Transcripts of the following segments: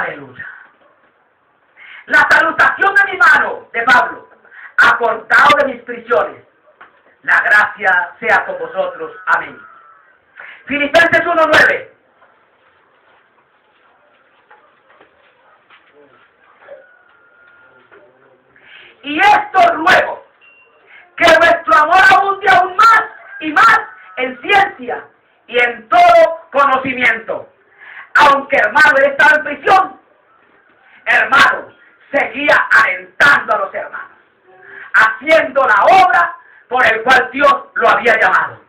Aleluya. La salutación de mi mano, de Pablo, acordado de mis prisiones. La gracia sea con vosotros. Amén. Filipenses 1:9. Y esto ruego, que vuestro amor abunde aún más y más en ciencia y en todo conocimiento. Aunque hermano él estaba en prisión, hermano, seguía alentando a los hermanos, haciendo la obra por el cual Dios lo había llamado.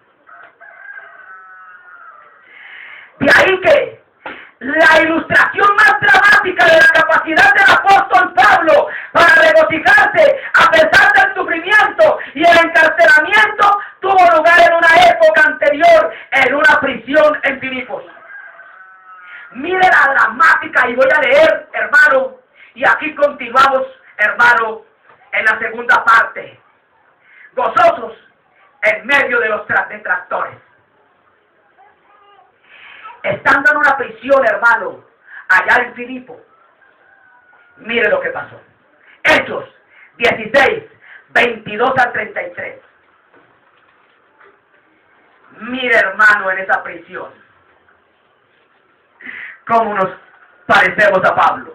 De ahí que la ilustración más dramática de la capacidad del apóstol Pablo para regocijarse a pesar del sufrimiento y el encarcelamiento tuvo lugar en una época anterior, en una prisión en Filipos. Mire la dramática, y voy a leer, hermano, y aquí continuamos, hermano, en la segunda parte. Gozosos en medio de los detractores. Estando en una prisión, hermano, allá en Filipo, mire lo que pasó. Hechos 16, 22 al 33. Mire, hermano, en esa prisión, cómo nos parecemos a Pablo.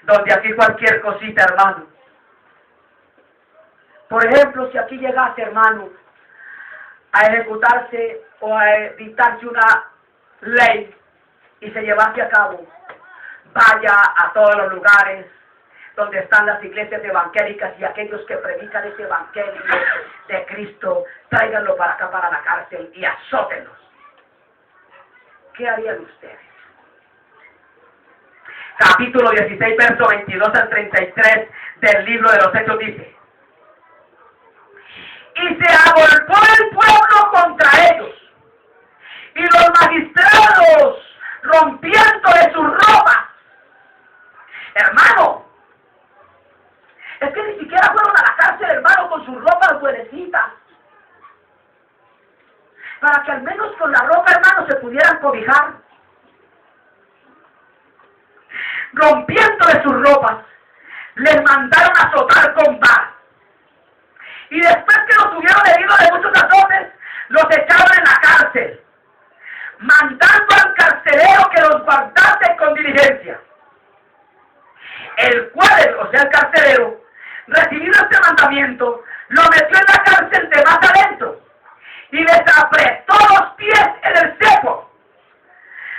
Donde aquí cualquier cosita, hermano. Por ejemplo, si aquí llegase, hermano, a ejecutarse o a dictarse una ley y se llevase a cabo, vaya a todos los lugares donde están las iglesias evangélicas y aquellos que predican ese evangelio de Cristo, tráiganlo para acá, para la cárcel, y azótenlos. ¿Qué harían ustedes? Capítulo 16, verso 22 al 33 del libro de los Hechos dice: y se agolpó el pueblo contra ellos, y los magistrados, rompiéndole sus ropas. Hermano, es que ni siquiera fueron a la cárcel, hermano, con sus ropas buenecitas, para que al menos con la ropa, hermano, se pudieran cobijar. Rompiéndole sus ropas, les mandaron a azotar con vara. Y después que los hubieron herido de muchos azotes, los echaron en la cárcel, mandando al carcelero que los guardase con diligencia. El cual, o sea el carcelero, recibido este mandamiento, lo metió en la cárcel de más adentro y les apretó los pies en el cepo.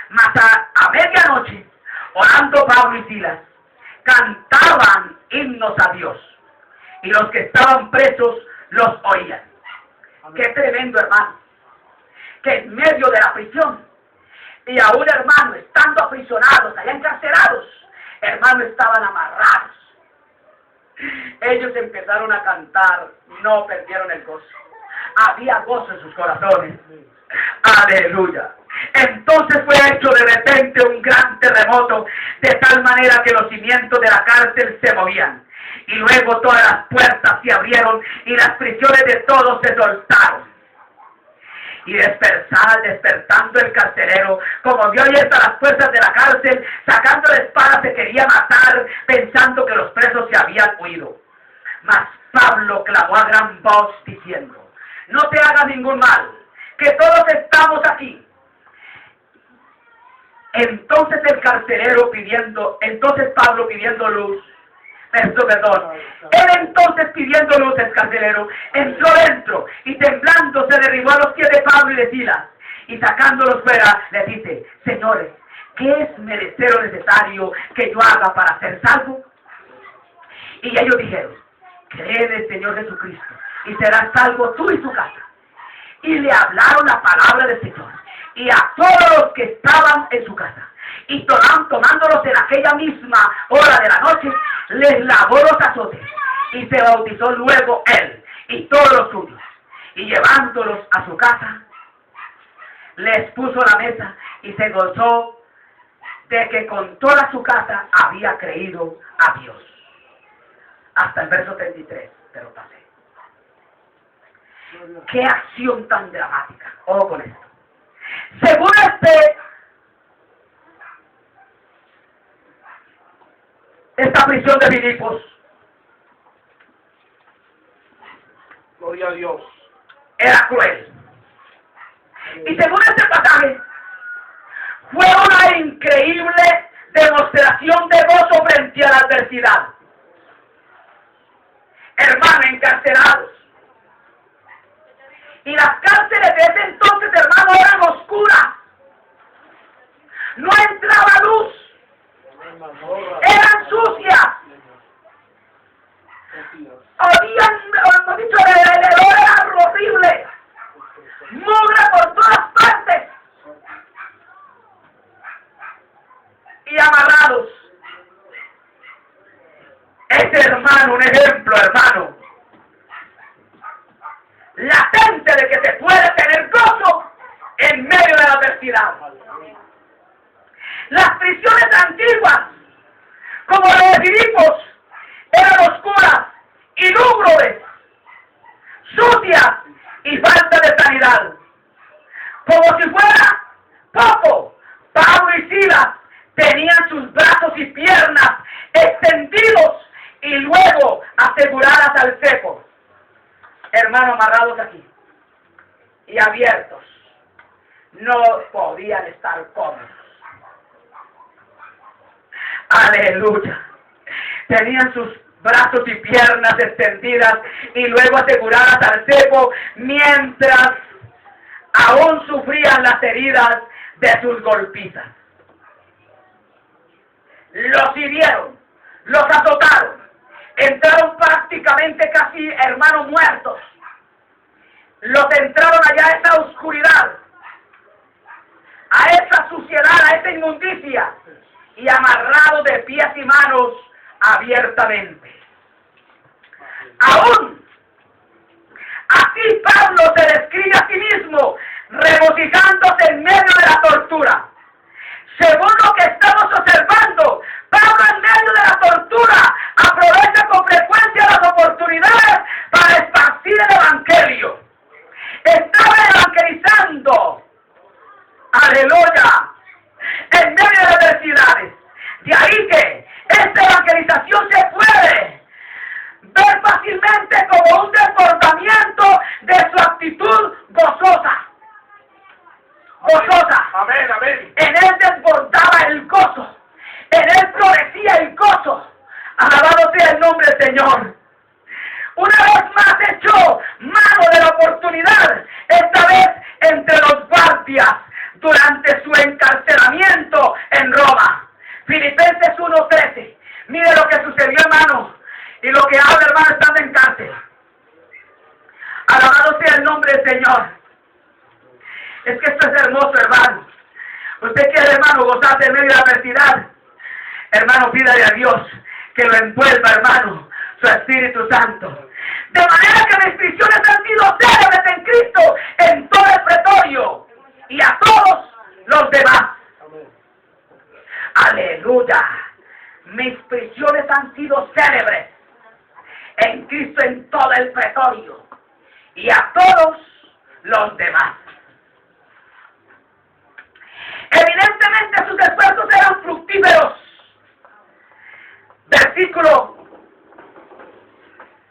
Mas a medianoche, orando Pablo y Silas, cantaban himnos a Dios, y los que estaban presos los oían. Amén. Qué tremendo, hermano, que en medio de la prisión, y aún, hermano, estando aprisionados, allá encarcelados, hermano, estaban amarrados. Ellos empezaron a cantar, no perdieron el gozo. Había gozo en sus corazones. Aleluya. Entonces fue hecho de repente un gran terremoto, de tal manera que los cimientos de la cárcel se movían. Y luego todas las puertas se abrieron y las prisiones de todos se soltaron. Y despertando el carcelero, como vio abiertas las puertas de la cárcel, sacando la espada se quería matar, pensando que los presos se habían huido. Mas Pablo clamó a gran voz diciendo: no te hagas ningún mal, que todos estamos aquí. Entonces Pablo pidiendo luz, perdón. Él entonces pidiendo luz, el carcelero entró dentro y temblando se derribó a los pies de Pablo y de Silas, y sacándolos fuera les dice: señores, ¿qué es merecer o necesario que yo haga para ser salvo? Y ellos dijeron: cree en el Señor Jesucristo y serás salvo tú y tu casa. Y le hablaron la palabra del Señor y a todos los que estaban en su casa. Y tomándolos en aquella misma hora de la noche, les lavó los azotes, y se bautizó luego él y todos los suyos. Y llevándolos a su casa, les puso la mesa, y se gozó de que con toda su casa había creído a Dios. Hasta el verso 33, pero pasé. ¡Qué acción tan dramática! Ojo con esto. Según esta prisión de Filipos. Gloria a Dios. Era cruel. Y según este pasaje, fue una increíble demostración de gozo frente a la adversidad. Hermanos, encarcelados. Y las cárceles de ese entonces, hermano, eran oscuras. No entraba luz. Eran sucias. Habían, hemos dicho, el olor era horrible. Mugre por todas partes. Y amarrados. Este hermano, un ejemplo, hermano, latente de que se puede tener gozo en medio de la adversidad. Las prisiones antiguas, como la de Filipos, eran oscuras y lúgubres, sucias y falta de sanidad. Como si fuera poco, Pablo y Silas tenían sus brazos y piernas extendidos y luego aseguradas al cepo. Hermanos, amarrados aquí y abiertos, no podían estar cómodos. Aleluya. Tenían sus brazos y piernas extendidas y luego aseguradas al cepo mientras aún sufrían las heridas de sus golpizas. Los hirieron, los azotaron, entraron prácticamente casi, hermanos, muertos. Los entraron allá a esa oscuridad, a esa suciedad, a esa inmundicia, y amarrados de pies y manos abiertamente. Aún así Pablo se describe a sí mismo regocijándose en medio de la tortura. Según lo que estamos observando, Pablo en medio de la tortura aprovecha con frecuencia las oportunidades para esparcir el evangelio. Estaba evangelizando, aleluya, en medio de las adversidades. De ahí que esta evangelización se puede ver fácilmente como un desbordamiento de su actitud gozosa. Gozosa. Amén, amén. En él desbordaba el gozo. En él florecía el gozo. Alabado sea el nombre del Señor. Una vez más echó mano de la oportunidad, esta vez entre los guardias, durante su encarcelamiento en Roma. Filipenses 1:13. Mire lo que sucedió, hermano, y lo que habla, hermano, estando en cárcel. Alabado sea el nombre del Señor. Es que esto es hermoso, hermano. Usted quiere, hermano, gozarse en medio de la adversidad. Hermano, pídale a Dios que lo envuelva, hermano, su Espíritu Santo. De manera que mis prisiones han sido célebres en Cristo en todo el pretorio y a todos los demás. Aleluya. Mis prisiones han sido célebres en Cristo en todo el pretorio y a todos los demás. Evidentemente sus esfuerzos eran fructíferos. Versículo,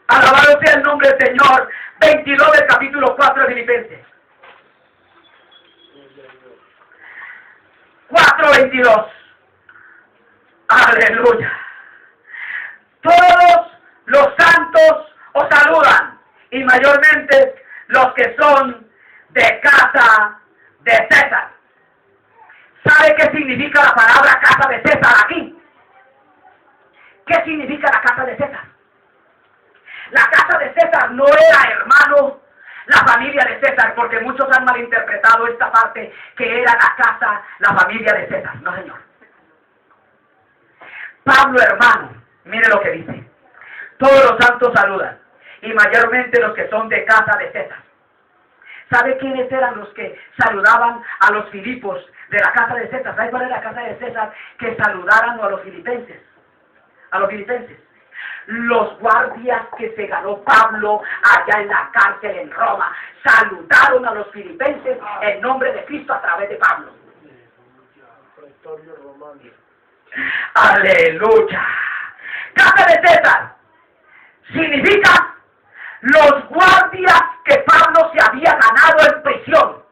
alabado sea el nombre del Señor, 22 del capítulo 4 de Filipenses. 4:22. Aleluya. Todos los santos os saludan, y mayormente los que son de casa de César. ¿Sabe qué significa la palabra casa de César aquí? ¿Qué significa la casa de César? La casa de César no era, hermano, la familia de César, porque muchos han malinterpretado esta parte, que era la casa, la familia de César. No, señor. Pablo, hermano, mire lo que dice. Todos los santos saludan, y mayormente los que son de casa de César. ¿Sabe quiénes eran los que saludaban a los Filipos de la casa de César? ¿Sabe cuál era la casa de César que saludaran a los filipenses? A los filipenses. Los guardias que se ganó Pablo allá en la cárcel en Roma saludaron a los filipenses en nombre de Cristo a través de Pablo. Aleluya. casa de César significa los guardias que Pablo se había ganado en prisión.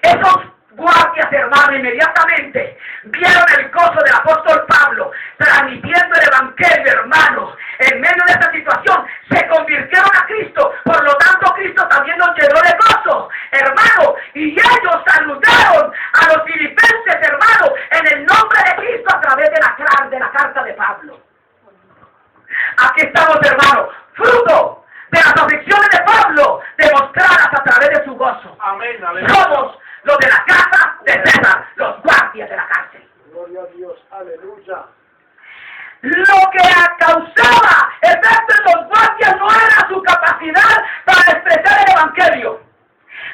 Esos guardias, hermano, inmediatamente vieron el gozo del apóstol Pablo transmitiendo el evangelio, hermano. En medio de esta situación se convirtieron a Cristo, por lo tanto Cristo también nos llenó de gozo, hermano, y ellos saludaron a los filipenses, hermano, en el nombre de Cristo a través de la carta de Pablo. Aquí estamos, hermano, fruto de las aflicciones de Pablo, demostradas a través de su gozo. Amén, amén. Somos los de la casa de César, los guardias de la cárcel. Gloria a Dios, aleluya. Lo que causaba efecto en los guardias no era su capacidad para expresar el evangelio,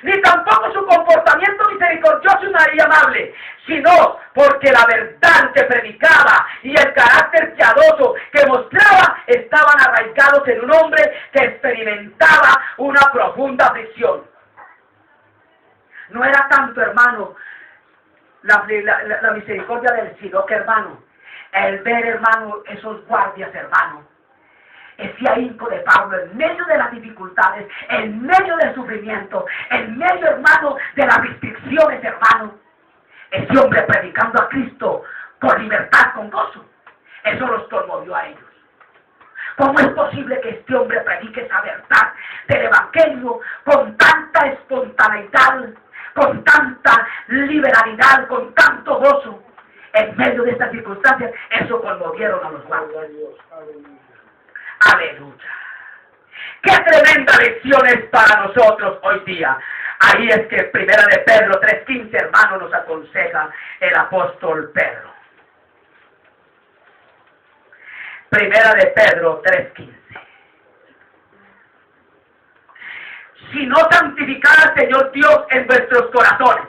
ni tampoco su comportamiento misericordioso y amable, sino porque la verdad que predicaba y el carácter piadoso que mostraba estaban arraigados en un hombre que experimentaba una profunda aflicción. No era tanto, hermano, la misericordia del sino que, hermano, el ver, hermano, esos guardias, hermano, ese ahínco de Pablo en medio de las dificultades, en medio del sufrimiento, en medio, hermano, de las restricciones, hermano, ese hombre predicando a Cristo con libertad, con gozo, eso los conmovió a ellos. ¿Cómo es posible que este hombre predique esa verdad del evangelio con tanta espontaneidad, con tanta liberalidad, con tanto gozo? En medio de estas circunstancias, eso conmovieron a los guardias. Aleluya. Qué tremenda lección es para nosotros hoy día. Ahí es que Primera de Pedro 3:15, hermano, nos aconseja el apóstol Pedro. Primera de Pedro 3:15. Si no santificad al Señor Dios en vuestros corazones,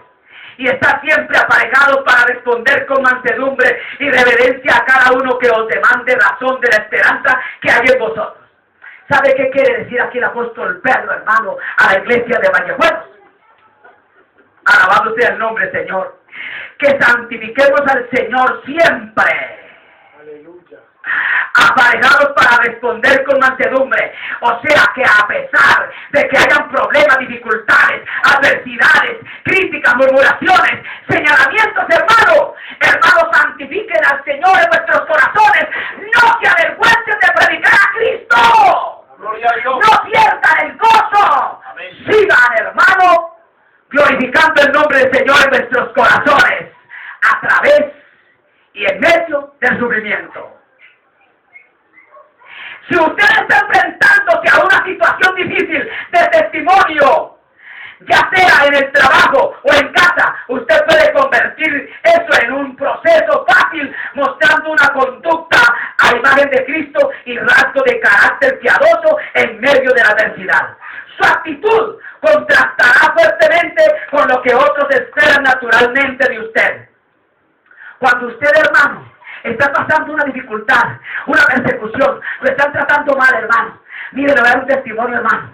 y estar siempre aparejados para responder con mansedumbre y reverencia a cada uno que os demande razón de la esperanza que hay en vosotros. ¿Sabe qué quiere decir aquí el apóstol Pedro, hermano, a la iglesia de Vallejuelos? Alabado sea el nombre, Señor. Que santifiquemos al Señor siempre. Aleluya. Aparejados para responder con mansedumbre. O sea que a pesar de que hayan problemas, dificultades, adversidades, críticas, murmuraciones, señalamientos, hermano, santifiquen al Señor en vuestros corazones. No se avergüencen de predicar a Cristo. Gloria a Dios. No pierdan el gozo. Amén. Sigan, hermano, glorificando el nombre del Señor en vuestros corazones, a través y en medio del sufrimiento. Si usted está enfrentándose a una situación difícil de testimonio, ya sea en el trabajo o en casa, usted puede convertir eso en un proceso fácil, mostrando una conducta a imagen de Cristo y rasgo de carácter piadoso en medio de la adversidad. Su actitud contrastará fuertemente con lo que otros esperan naturalmente de usted. Cuando usted, hermano, está pasando una dificultad, una persecución, lo están tratando mal, hermano, mire, le voy a dar un testimonio, hermano,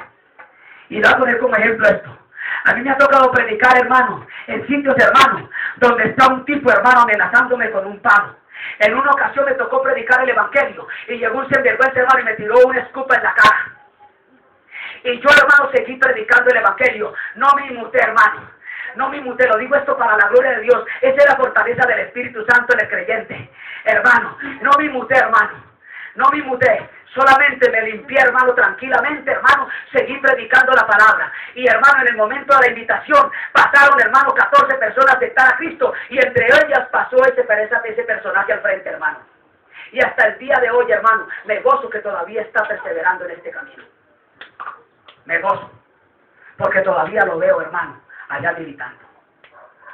y le voy a poner como ejemplo esto. A mí me ha tocado predicar, hermano, en sitios, hermano, donde está un tipo, hermano, amenazándome con un palo. En una ocasión me tocó predicar el evangelio y llegó un sinvergüenza, hermano, y me tiró una escupa en la cara. Y yo, hermano, seguí predicando el evangelio. No me inmuté, hermano. No me inmuté, lo digo esto para la gloria de Dios. Esa es la fortaleza del Espíritu Santo en el creyente. Hermano, no me inmuté, hermano. No me inmuté. Solamente me limpié, hermano, tranquilamente, hermano. Seguí predicando la palabra. Y, hermano, en el momento de la invitación, pasaron, hermano, 14 personas de estar a Cristo. Y entre ellas pasó ese personaje al frente, hermano. Y hasta el día de hoy, hermano, me gozo que todavía está perseverando en este camino. Me gozo. Porque todavía lo veo, hermano, allá militando.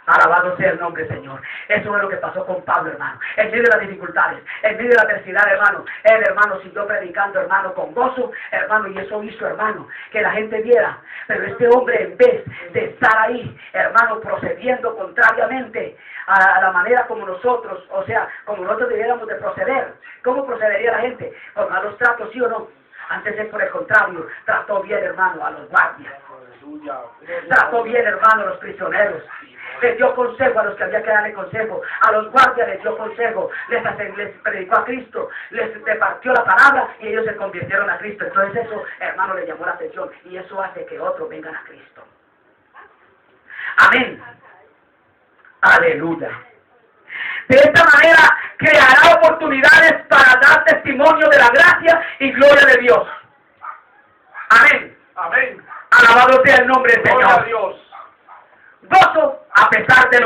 Alabado sea el nombre, Señor. Eso es lo que pasó con Pablo, hermano. En medio de las dificultades, en medio de la adversidad, hermano, él, hermano, siguió predicando, hermano, con gozo, hermano, y eso hizo, hermano, que la gente viera. Pero este hombre, en vez de estar ahí, hermano, procediendo contrariamente a la manera como nosotros, o sea, como nosotros debiéramos de proceder, ¿cómo procedería la gente? Con malos tratos, ¿sí o no? Antes él, por el contrario, trató bien, hermano, a los guardias. Trató bien, hermano, a los prisioneros. les dio consejo a los que había que darle consejo, a los guardias les dio consejo, les predicó a Cristo, les repartió la palabra y ellos se convirtieron a Cristo. Entonces eso, hermano, le llamó la atención y eso hace que otros vengan a Cristo. Amén. Aleluya. De esta manera creará oportunidades para dar testimonio de la gracia y gloria de Dios. Amén. Amén. Alabado sea el nombre del Gloria a Señor. Dios. Gozo a pesar de